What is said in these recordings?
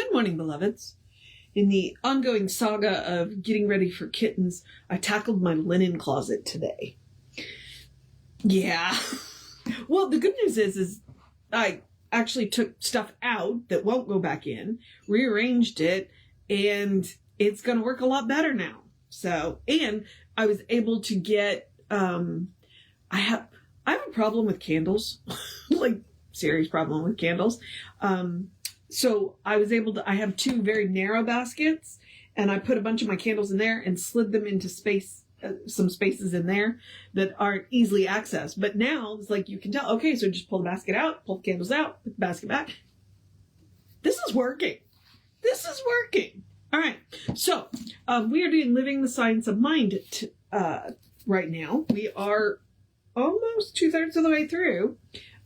Good morning, beloveds. In the ongoing saga of getting ready for kittens, I tackled my linen closet today. Yeah. Well, the good news is I actually took stuff out that won't go back in, rearranged it, and it's going to work a lot better now. So, and I was able to get, I have a problem with candles, like serious problem with candles. So I was able to, I have two very narrow baskets, and I put a bunch of my candles in there and slid them into space, some spaces in there that aren't easily accessed. But now it's like you can tell, okay, so just pull the basket out, pull the candles out, put the basket back. This is working. This is working. All right. So we are doing Living the Science of Mind right now. We are almost 2/3 of the way through.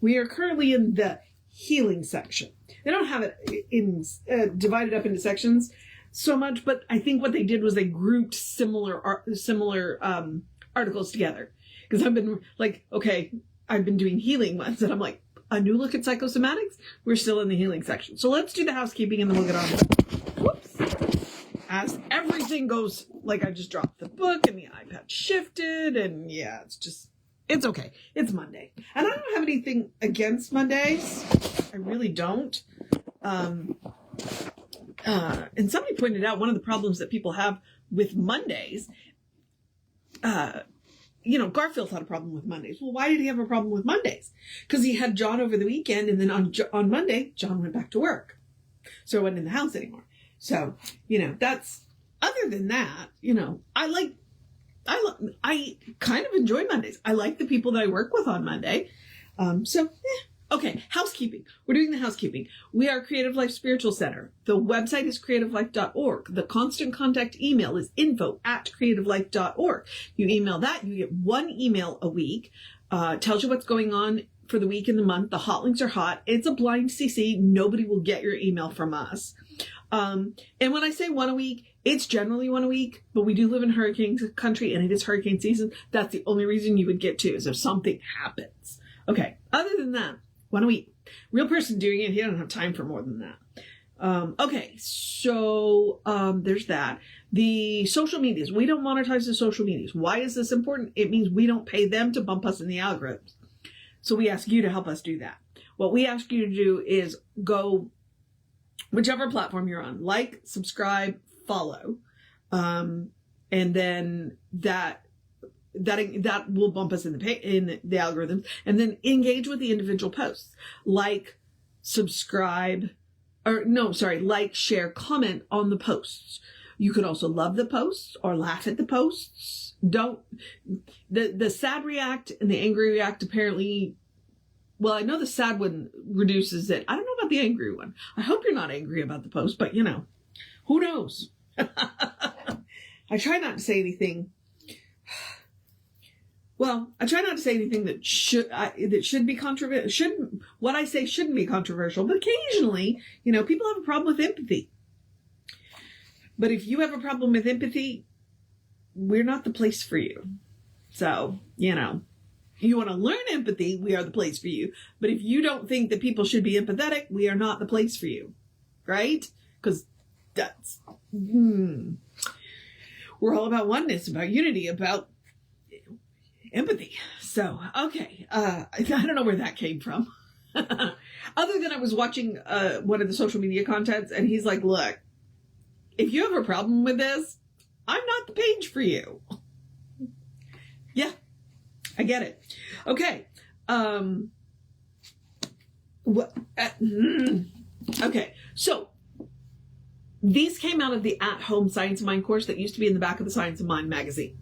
We are currently in the healing section. They don't have it in divided up into sections so much, but I think what they did was they grouped similar articles together. Because I've been like, okay, I've been doing healing ones, and I'm like, a new look at psychosomatics. We're still in the healing section, so let's do the housekeeping, and then we'll get on to it. Whoops! As everything goes, like I just dropped the book, and the iPad shifted, and yeah, it's okay. It's Monday. And I don't have anything against Mondays. I really don't. And somebody pointed out one of the problems that people have with Mondays, Garfield had a problem with Mondays. Well, why did he have a problem with Mondays? Because he had John over the weekend, and then on Monday, John went back to work. So I wasn't in the house anymore. So, that's, other than that, I kind of enjoy Mondays. I like the people that I work with on Monday. Okay, housekeeping. We're doing the housekeeping. We are Creative Life Spiritual Center. The website is creativelife.org. The constant contact email is info@creativelife.org. You email that, you get one email a week. Tells you what's going on for the week and the month. The hot links are hot. It's a blind CC. Nobody will get your email from us. And when I say one a week, it's generally one a week, but we do live in hurricane country, and it is hurricane season. That's the only reason you would get two, is if something happens. Okay, other than that, one a week. Real person doing it, he doesn't have time for more than that. Okay, so there's that. The social medias. We don't monetize the social medias. Why is this important? It means we don't pay them to bump us in the algorithms. So we ask you to help us do that. What we ask you to do is go whichever platform you're on, like, subscribe, follow, and then that will bump us in the algorithms, and then engage with the individual posts, like, subscribe, like, share, comment on the posts. You could also love the posts or laugh at the posts. The sad react and the angry react apparently. Well, I know the sad one reduces it. I don't know about the angry one. I hope you're not angry about the post, but who knows? I try not to say anything. Well, I try not to say anything that should be controversial. What I say shouldn't be controversial, but occasionally, people have a problem with empathy. But if you have a problem with empathy, we're not the place for you. So, you want to learn empathy, we are the place for you. But if you don't think that people should be empathetic, we are not the place for you. Right? Because that's... We're all about oneness, about unity, about empathy. So, okay. I don't know where that came from. Other than I was watching one of the social media contents, and he's like, look, if you have a problem with this, I'm not the page for you. Yeah. I get it. Okay. Okay. So these came out of the at-home Science of Mind course that used to be in the back of the Science of Mind magazine.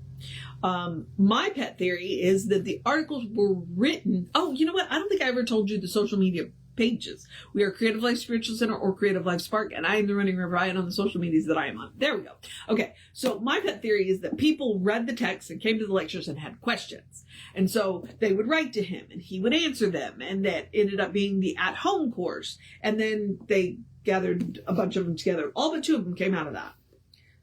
My pet theory is that the articles were written. Oh, you know what? I don't think I ever told you the social media pages. We are Creative Life Spiritual Center or Creative Life Spark, and I am the running Ryan on the social medias that I am on. There we go. Okay, so my pet theory is that people read the text and came to the lectures and had questions. And so they would write to him, and he would answer them, and that ended up being the at-home course. And then they gathered a bunch of them together. All but two of them came out of that.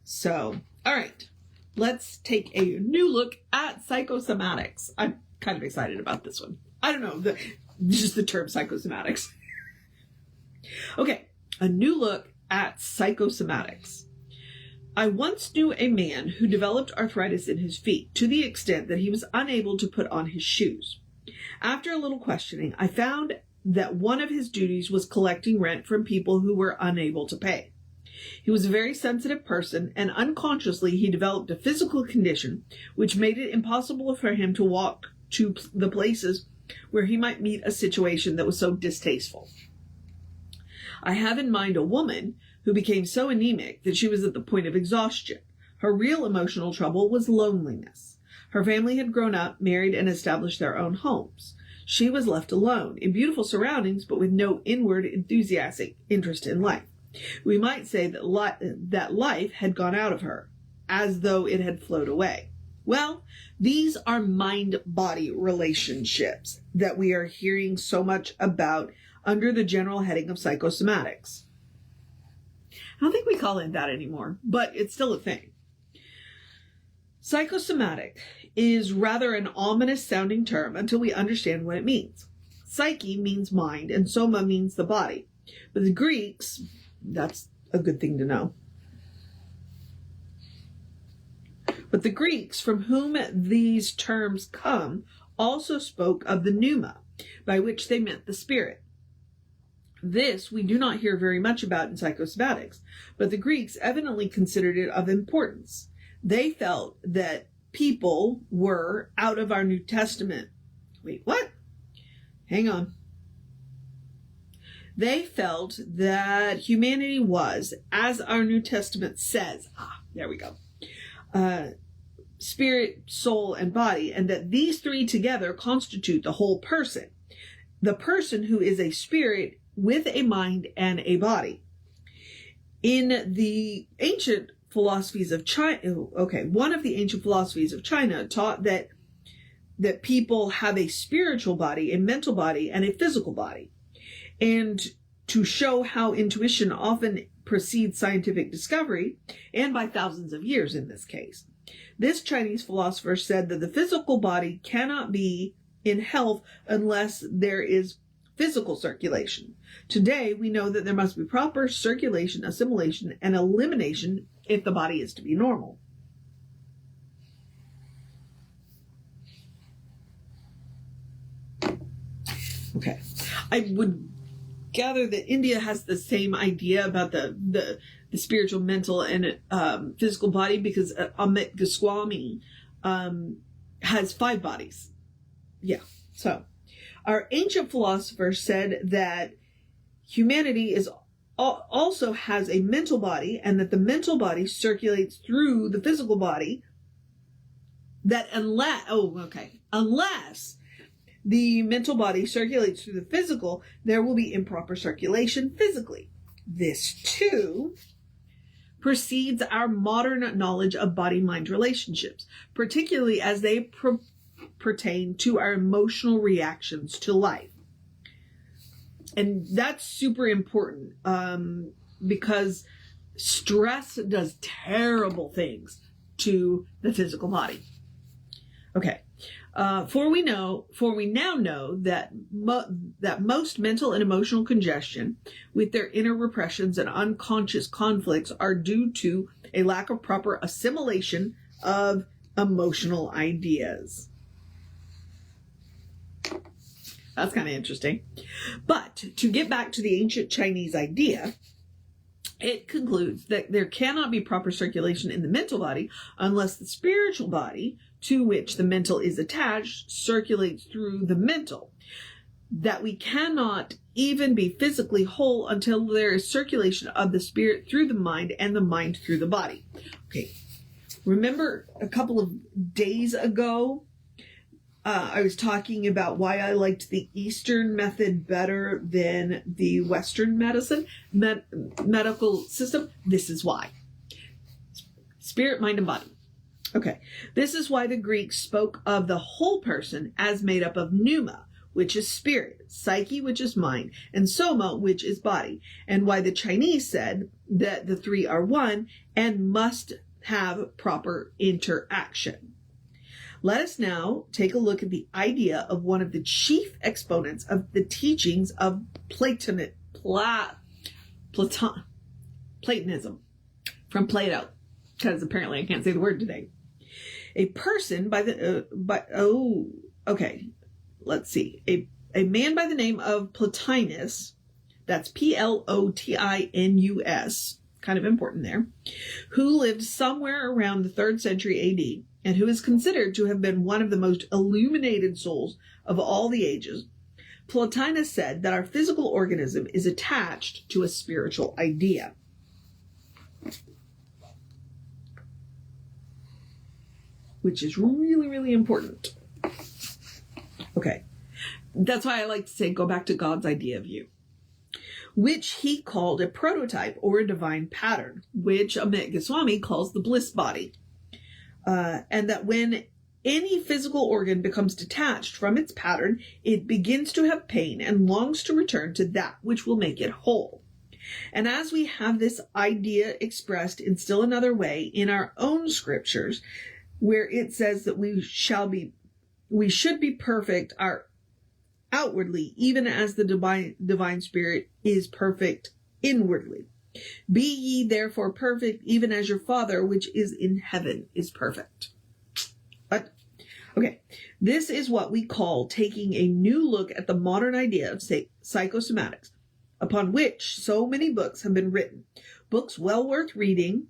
So, all right. Let's take a new look at psychosomatics. I'm kind of excited about this one. I don't know, just the term psychosomatics. Okay, a new look at Psychosomatics. I once knew a man who developed arthritis in his feet to the extent that he was unable to put on his shoes. After a little questioning, I found that one of his duties was collecting rent from people who were unable to pay. He was a very sensitive person, and unconsciously he developed a physical condition which made it impossible for him to walk to the places where he might meet a situation that was so distasteful. I have in mind a woman who became so anemic that she was at the point of exhaustion. Her real emotional trouble was loneliness. Her family had grown up, married, and established their own homes. She was left alone, in beautiful surroundings, but with no inward enthusiastic interest in life. We might say that life had gone out of her, as though it had flowed away. Well, these are mind-body relationships that we are hearing so much about under the general heading of psychosomatics. I don't think we call it that anymore, but it's still a thing. Psychosomatic is rather an ominous sounding term until we understand what it means. Psyche means mind and soma means the body. But the Greeks, that's a good thing to know. But the Greeks, from whom these terms come, also spoke of the pneuma, by which they meant the spirit. This we do not hear very much about in psychosomatics, but the Greeks evidently considered it of importance. They felt that people were out of our New Testament. Wait, what? Hang on. They felt that humanity was, as our New Testament says, there we go, spirit, soul, and body, and that these three together constitute the whole person. The person who is a spirit with a mind and a body. In the ancient philosophies of China, one of the ancient philosophies of China taught that people have a spiritual body, a mental body, and a physical body. And to show how intuition often precedes scientific discovery, and by thousands of years in this case, this Chinese philosopher said that the physical body cannot be in health unless there is physical circulation. Today, we know that there must be proper circulation, assimilation, and elimination if the body is to be normal. Okay. I would gather that India has the same idea about the spiritual, mental, and physical body, because Amit Goswami has 5 bodies. Yeah, so our ancient philosophers said that humanity also has a mental body, and that the mental body circulates through the physical body, that unless the mental body circulates through the physical, there will be improper circulation physically. This, too, precedes our modern knowledge of body-mind relationships, particularly as they pertain to our emotional reactions to life. And that's super important because stress does terrible things to the physical body. Okay. For we now know that most mental and emotional congestion, with their inner repressions and unconscious conflicts, are due to a lack of proper assimilation of emotional ideas. That's kind of interesting. But to get back to the ancient Chinese idea, it concludes that there cannot be proper circulation in the mental body unless the spiritual body, to which the mental is attached, circulates through the mental. That we cannot even be physically whole until there is circulation of the spirit through the mind and the mind through the body. Okay, remember a couple of days ago, I was talking about why I liked the Eastern method better than the Western medical system. This is why. Spirit, mind, and body. Okay, this is why the Greeks spoke of the whole person as made up of pneuma, which is spirit, psyche, which is mind, and soma, which is body, and why the Chinese said that the three are one and must have proper interaction. Let us now take a look at the idea of one of the chief exponents of the teachings of Platon. Platonism, from Plato, because apparently I can't say the word today. A person by the, let's see. A man by the name of Plotinus, that's Plotinus, kind of important there, who lived somewhere around the 3rd century AD, and who is considered to have been one of the most illuminated souls of all the ages. Plotinus said that our physical organism is attached to a spiritual idea. Which is really, really important. Okay. That's why I like to say, go back to God's idea of you. Which he called a prototype or a divine pattern, which Amit Goswami calls the bliss body. And that when any physical organ becomes detached from its pattern, it begins to have pain and longs to return to that which will make it whole. And as we have this idea expressed in still another way in our own scriptures, where it says that we should be perfect outwardly, even as the divine spirit is perfect inwardly. Be ye therefore perfect, even as your Father which is in heaven is perfect. But, okay, this is what we call taking a new look at the modern idea of psychosomatics, upon which so many books have been written. Books well worth reading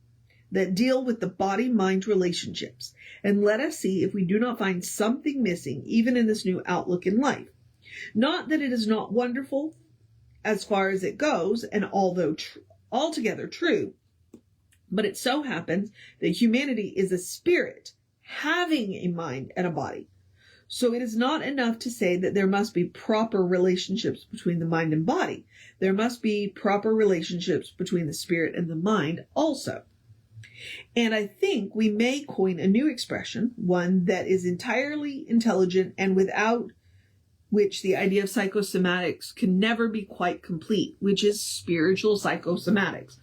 that deal with the body-mind relationships. And let us see if we do not find something missing even in this new outlook in life. Not that it is not wonderful as far as it goes, and although altogether true, but it so happens that humanity is a spirit having a mind and a body. So it is not enough to say that there must be proper relationships between the mind and body. There must be proper relationships between the spirit and the mind also. And I think we may coin a new expression, one that is entirely intelligent and without which the idea of psychosomatics can never be quite complete, which is spiritual psychosomatics,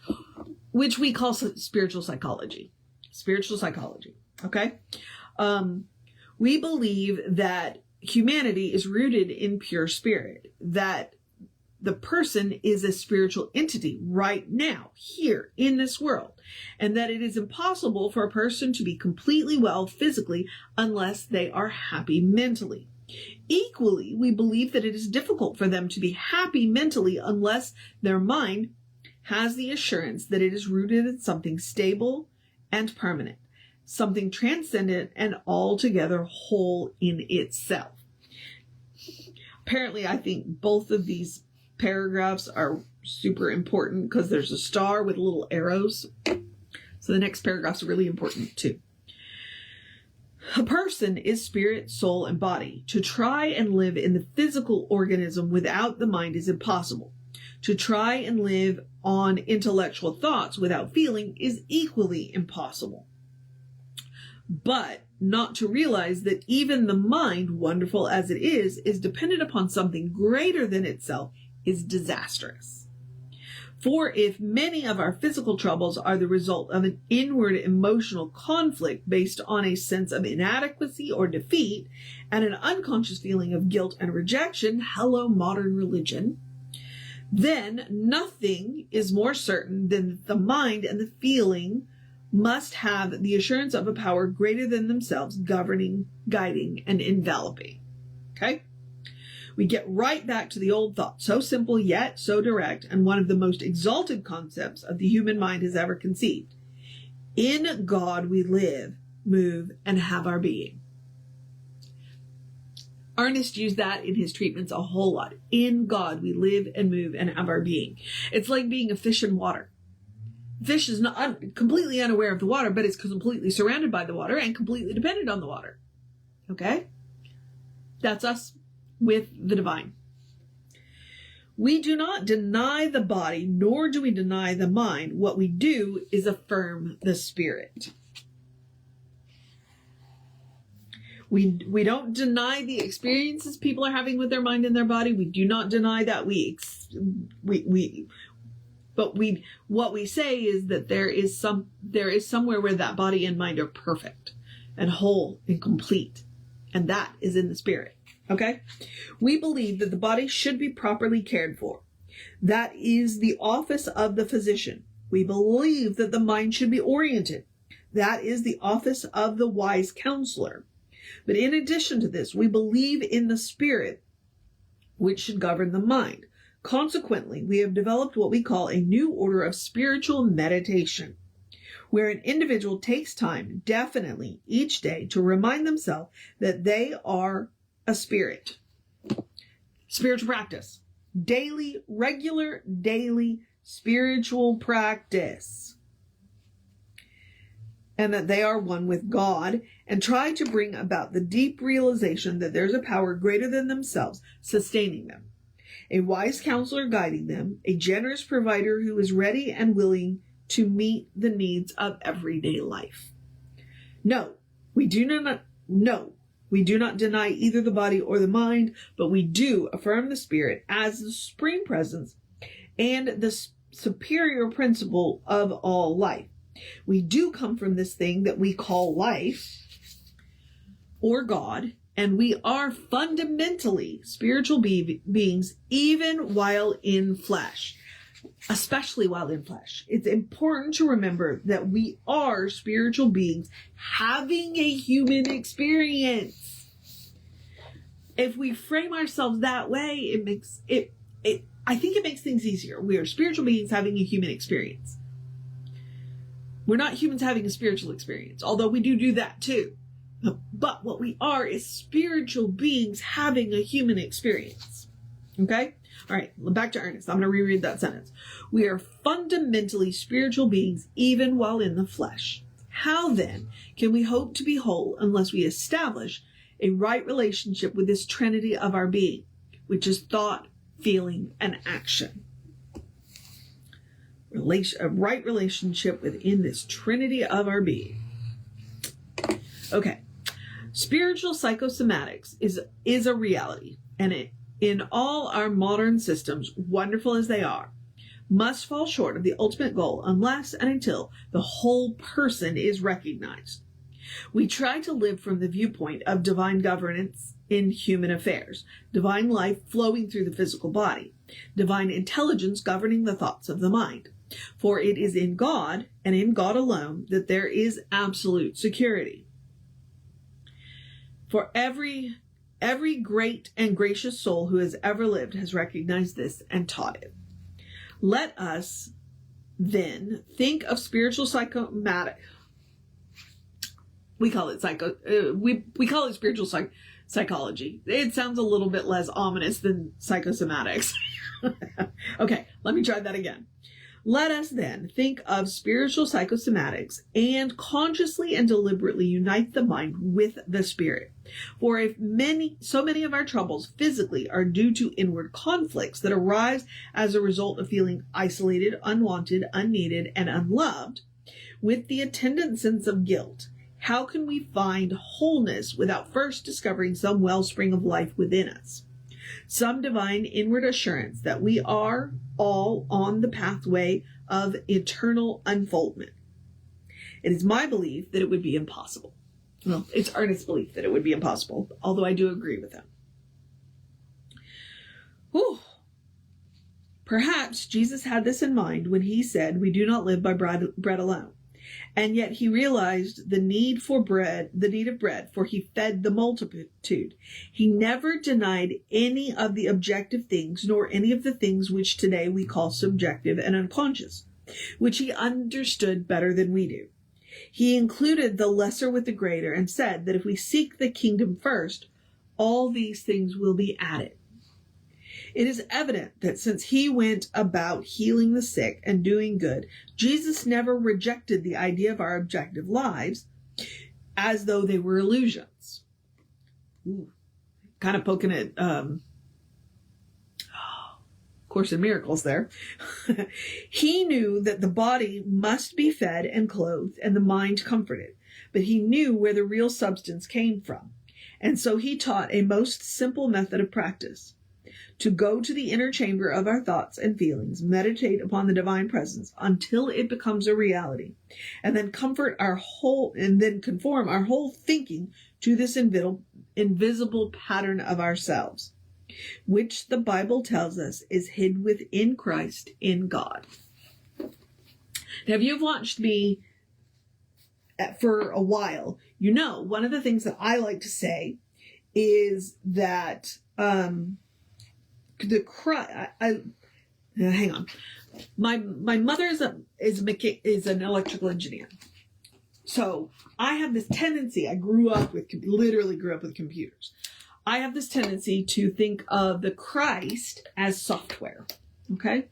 which we call spiritual psychology. Spiritual psychology, okay? We believe that humanity is rooted in pure spirit, that the person is a spiritual entity right now, here in this world, and that it is impossible for a person to be completely well physically unless they are happy mentally. Equally, we believe that it is difficult for them to be happy mentally unless their mind has the assurance that it is rooted in something stable and permanent, something transcendent and altogether whole in itself. Apparently, I think both of these paragraphs are super important because there's a star with little arrows. So the next paragraphs are really important too. A person is spirit, soul, and body. To try and live in the physical organism without the mind is impossible. To try and live on intellectual thoughts without feeling is equally impossible. But not to realize that even the mind, wonderful as it is dependent upon something greater than itself is disastrous. For if many of our physical troubles are the result of an inward emotional conflict based on a sense of inadequacy or defeat and an unconscious feeling of guilt and rejection, hello modern religion, then nothing is more certain than that the mind and the feeling must have the assurance of a power greater than themselves, governing, guiding, and enveloping. Okay? We get right back to the old thought, so simple yet so direct, and one of the most exalted concepts of the human mind has ever conceived. In God we live, move, and have our being. Ernest used that in his treatments a whole lot. In God we live and move and have our being. It's like being a fish in water. Fish is not completely unaware of the water, but it's completely surrounded by the water and completely dependent on the water. Okay? That's us with the divine. We do not deny the body, nor do we deny the mind. What we do is affirm the spirit. We don't deny the experiences people are having with their mind and their body. We do not deny that what we say is that there is somewhere where that body and mind are perfect and whole and complete, and that is in the spirit. Okay? We believe that the body should be properly cared for. That is the office of the physician. We believe that the mind should be oriented. That is the office of the wise counselor. But in addition to this, we believe in the spirit, which should govern the mind. Consequently, we have developed what we call a new order of spiritual meditation, where an individual takes time, definitely each day, to remind themselves that they are a spirit. Spiritual practice. Regular daily spiritual practice. And that they are one with God, and try to bring about the deep realization that there's a power greater than themselves sustaining them. A wise counselor guiding them, a generous provider who is ready and willing to meet the needs of everyday life. No, we do not deny either the body or the mind, but we do affirm the spirit as the supreme presence and the superior principle of all life. We do come from this thing that we call life or God, and we are fundamentally spiritual beings even while in flesh, especially while in flesh. It's important to remember that we are spiritual beings having a human experience. If we frame ourselves that way, I think it makes things easier. We are spiritual beings having a human experience. We're not humans having a spiritual experience, although we do that too. But what we are is spiritual beings having a human experience. Okay? All right, back to Ernest. I'm going to reread that sentence. We are fundamentally spiritual beings even while in the flesh. How then can we hope to be whole unless we establish a right relationship with this trinity of our being, which is thought, feeling, and action? A right relationship within this trinity of our being. Okay. Spiritual psychosomatics is a reality, and in all our modern systems, wonderful as they are, must fall short of the ultimate goal unless and until the whole person is recognized. We try to live from the viewpoint of divine governance in human affairs, divine life flowing through the physical body, divine intelligence governing the thoughts of the mind. For it is in God and in God alone that there is absolute security. For every great and gracious soul who has ever lived has recognized this and taught it. Let us then think of spiritual psychomatic. We call it spiritual psychology. It sounds a little bit less ominous than psychosomatics. Okay, let me try that again. Let us then think of spiritual psychosomatics and consciously and deliberately unite the mind with the spirit. For if so many of our troubles physically are due to inward conflicts that arise as a result of feeling isolated, unwanted, unneeded, and unloved, with the attendant sense of guilt, how can we find wholeness without first discovering some wellspring of life within us? Some divine inward assurance that we are all on the pathway of eternal unfoldment. It is my belief that it would be impossible. Well, it's Ernest's belief that it would be impossible, although I do agree with him. Whew. Perhaps Jesus had this in mind when he said, "We do not live by bread alone." And yet he realized the need of bread, for he fed the multitude. He never denied any of the objective things, nor any of the things which today we call subjective and unconscious, which he understood better than we do. He included the lesser with the greater and said that if we seek the kingdom first, all these things will be added. It is evident that since he went about healing the sick and doing good, Jesus never rejected the idea of our objective lives as though they were illusions. Ooh, kind of poking at Course in Miracles there. He knew that the body must be fed and clothed and the mind comforted, but he knew where the real substance came from. And so he taught a most simple method of practice: to go to the inner chamber of our thoughts and feelings, meditate upon the divine presence until it becomes a reality, and then conform our whole thinking to this invisible pattern of ourselves, which the Bible tells us is hid within Christ in God. Now, if you've watched me for a while, you know, one of the things that I like to say is that hang on. My mother is an electrical engineer. So I have this tendency, literally grew up with computers. I have this tendency to think of the Christ as software. Okay?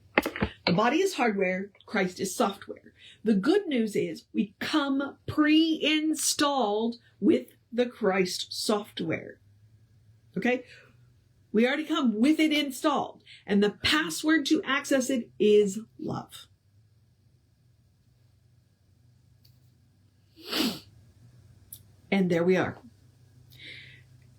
The body is hardware, Christ is software. The good news is we come pre-installed with the Christ software. Okay? We already come with it installed. And the password to access it is love. And there we are.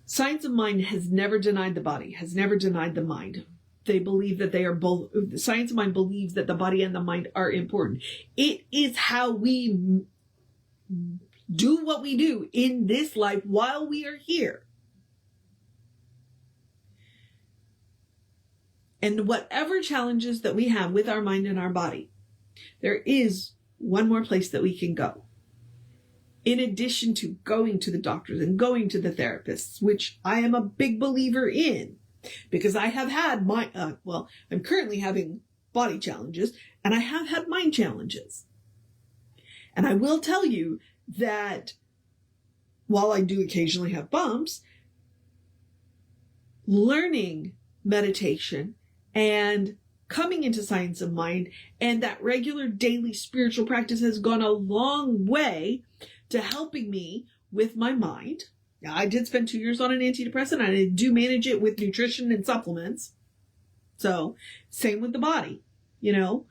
Science of mind has never denied the body, has never denied the mind. They believe that they are both, science of mind believes that the body and the mind are important. It is how we do what we do in this life while we are here. And whatever challenges that we have with our mind and our body, there is one more place that we can go. In addition to going to the doctors and going to the therapists, which I am a big believer in, because I have had I'm currently having body challenges, and I have had mind challenges. And I will tell you that while I do occasionally have bumps, learning meditation and coming into science of mind and that regular daily spiritual practice has gone a long way to helping me with my mind. Now, I did spend 2 years on an antidepressant. I do manage it with nutrition and supplements. So same with the body, and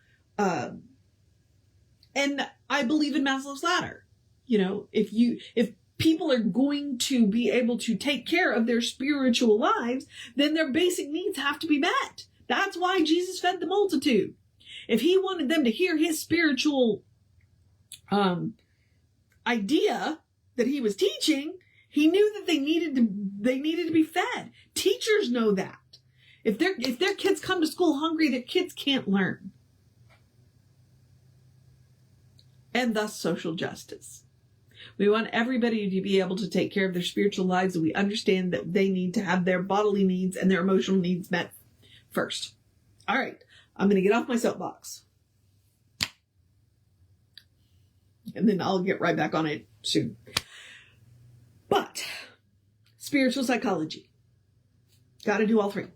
I believe in Maslow's ladder. If people are going to be able to take care of their spiritual lives, then their basic needs have to be met. That's why Jesus fed the multitude. If he wanted them to hear his spiritual idea that he was teaching, he knew that they needed to be fed. Teachers know that. If their kids come to school hungry, their kids can't learn. And thus social justice. We want everybody to be able to take care of their spiritual lives, and we understand that they need to have their bodily needs and their emotional needs met first. All right, I'm going to get off my soapbox. And then I'll get right back on it soon. But spiritual psychology. Got to do all three.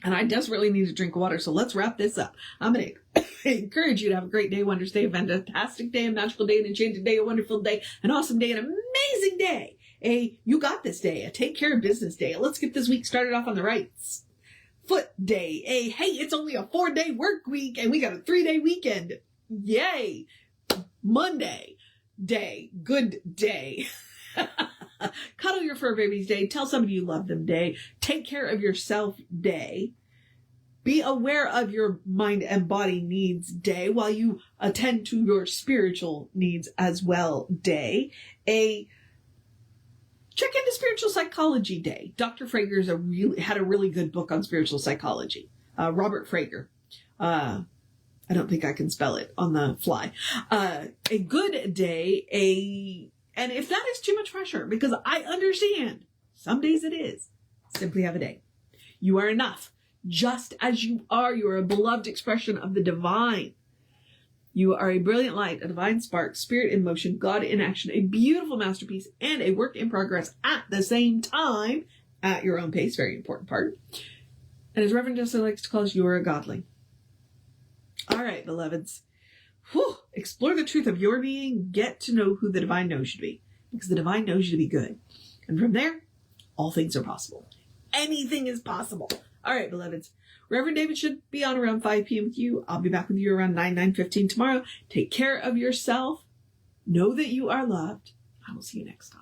And I desperately need to drink water, so let's wrap this up. I'm going to encourage you to have a great day, wondrous day, a fantastic day, a magical day, an enchanted day, a wonderful day, an awesome day, an amazing day. A you got this day, a take care of business day. Let's get this week started off on the right foot day. A hey, it's only a 4-day work week and we got a 3-day weekend. Yay. Monday day. Good day. Cuddle your fur babies day. Tell somebody you love them day. Take care of yourself day. Be aware of your mind and body needs day while you attend to your spiritual needs as well day. Check into spiritual psychology day. Dr. Frager's had a really good book on spiritual psychology. Robert Frager. I don't think I can spell it on the fly. A good day, and if that is too much pressure, because I understand some days it is, simply have a day. You are enough. Just as you are a beloved expression of the divine. You are a brilliant light, a divine spark, spirit in motion, God in action, a beautiful masterpiece, and a work in progress at the same time, at your own pace, very important part. And as Reverend Jesse likes to call us, you are a godling. All right, beloveds. Explore the truth of your being. Get to know who the divine knows you to be. Because the divine knows you to be good. And from there, all things are possible. Anything is possible. All right, beloveds. Reverend David should be on around 5 p.m. with you. I'll be back with you around 9:15 tomorrow. Take care of yourself. Know that you are loved. I will see you next time.